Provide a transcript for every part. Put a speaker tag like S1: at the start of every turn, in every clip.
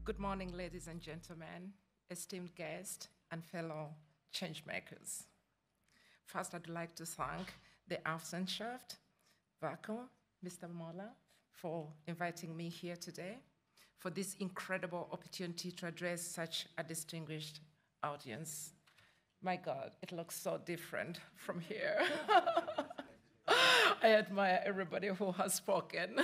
S1: Good morning, ladies and gentlemen, esteemed guests, and fellow changemakers. First, I'd like to thank the Aufsichtschaft, VACO, Mr. Moller, for inviting me here today, for this incredible opportunity to address such a distinguished audience. My God, it looks so different from here. I admire everybody who has spoken.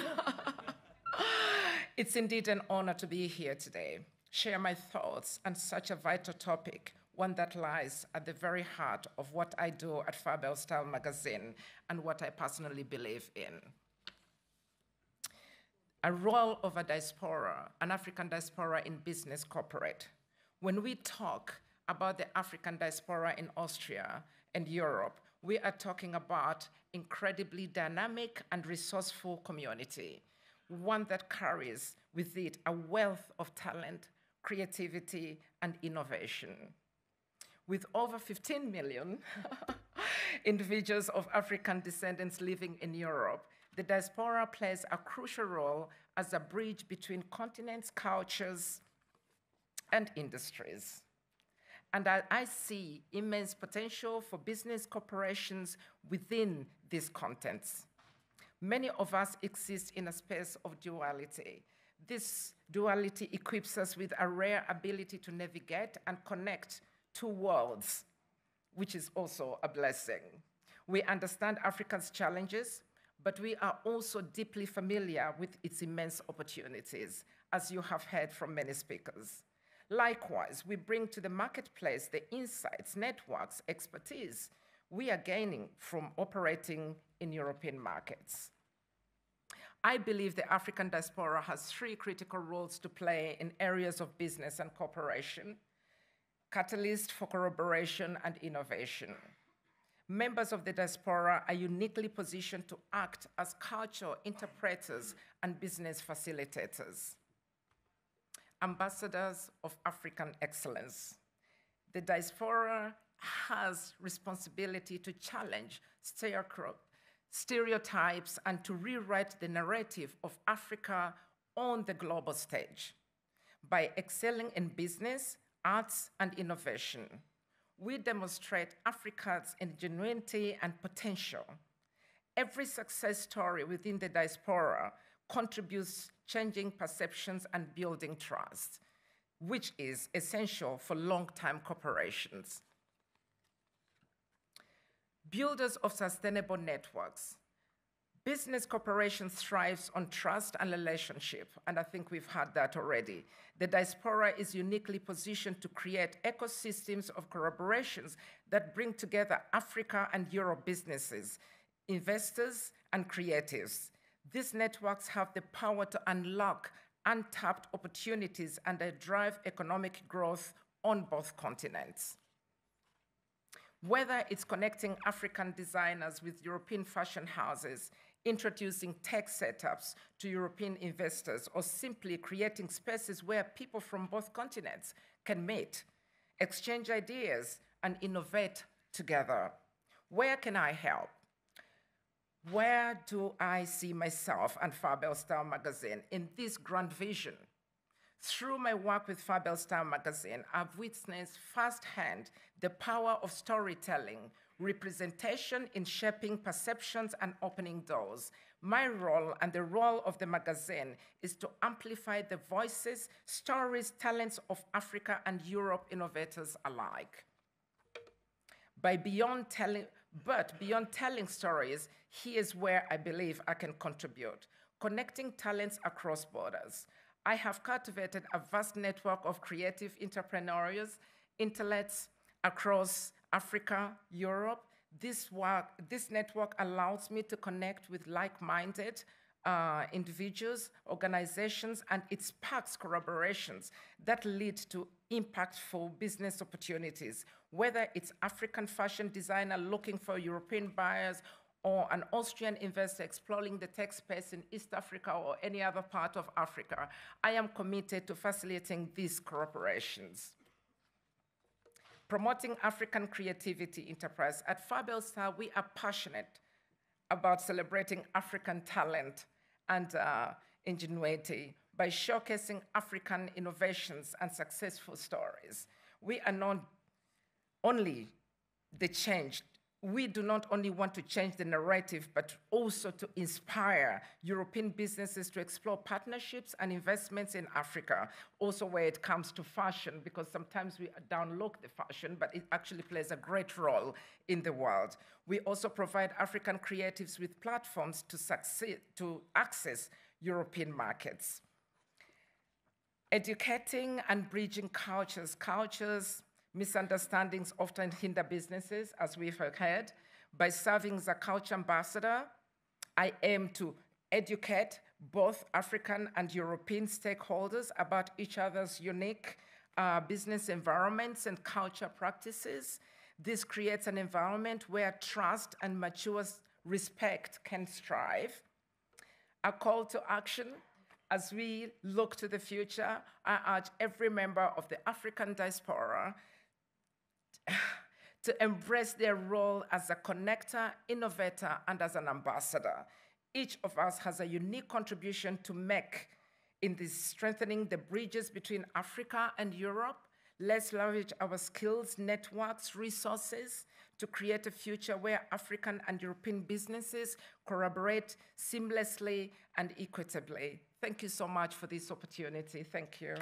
S1: It's indeed an honor to be here today, share my thoughts on such a vital topic, one that lies at the very heart of what I do at FABL'Style magazine and what I personally believe in. A role of a diaspora, an African diaspora in business corporate. When we talk about the African diaspora in Austria and Europe, we are talking about incredibly dynamic and resourceful community, one that carries with it a wealth of talent, creativity, and innovation. With over 15 million individuals of African descendants living in Europe, the diaspora plays a crucial role as a bridge between continents, cultures, and industries. And I see immense potential for business corporations within these contents. Many of us exist in a space of duality. This duality equips us with a rare ability to navigate and connect two worlds, which is also a blessing. We understand Africa's challenges, but we are also deeply familiar with its immense opportunities, as you have heard from many speakers. Likewise, we bring to the marketplace the insights, networks, expertise we are gaining from operating in European markets. I believe the African diaspora has three critical roles to play in areas of business and cooperation: catalyst for collaboration and innovation. Members of the diaspora are uniquely positioned to act as cultural interpreters and business facilitators. Ambassadors of African excellence. The diaspora has responsibility to challenge stereotypes and to rewrite the narrative of Africa on the global stage. By excelling in business, arts, and innovation, we demonstrate Africa's ingenuity and potential. Every success story within the diaspora contributes changing perceptions and building trust, which is essential for long-term cooperations. Builders of sustainable networks. Business cooperation thrives on trust and relationship, and I think we've had that already. The diaspora is uniquely positioned to create ecosystems of collaborations that bring together Africa and Europe businesses, investors, and creatives. These networks have the power to unlock untapped opportunities and drive economic growth on both continents. Whether it's connecting African designers with European fashion houses, introducing tech setups to European investors, or simply creating spaces where people from both continents can meet, exchange ideas, and innovate together. Where can I help? Where do I see myself and FABL'Style magazine in this grand vision? Through my work with FABL'Style magazine, I've witnessed firsthand the power of storytelling, representation in shaping perceptions and opening doors. My role and the role of the magazine is to amplify the voices, stories, talents of Africa and Europe innovators alike. Beyond telling stories, here's where I believe I can contribute: connecting talents across borders. I have cultivated a vast network of creative entrepreneurs, intellects across Africa, Europe. This network allows me to connect with like-minded individuals, organizations, and it sparks collaborations that lead to impactful business opportunities, whether it's African fashion designer looking for European buyers or an Austrian investor exploring the tech space in East Africa or any other part of Africa. I am committed to facilitating these collaborations. Promoting African creativity enterprise. At FABL'Style, we are passionate about celebrating African talent and ingenuity by showcasing African innovations and successful stories. We are not only the change. We do not only want to change the narrative, but also to inspire European businesses to explore partnerships and investments in Africa, also where it comes to fashion, because sometimes we downlook the fashion, but it actually plays a great role in the world. We also provide African creatives with platforms to access European markets. Educating and bridging cultures, misunderstandings often hinder businesses, as we've heard. By serving as a culture ambassador, I aim to educate both African and European stakeholders about each other's unique business environments and culture practices. This creates an environment where trust and mature respect can strive. A call to action. As we look to the future, I urge every member of the African diaspora to embrace their role as a connector, innovator, and as an ambassador. Each of us has a unique contribution to make in this strengthening the bridges between Africa and Europe. Let's leverage our skills, networks, resources to create a future where African and European businesses collaborate seamlessly and equitably. Thank you so much for this opportunity. Thank you.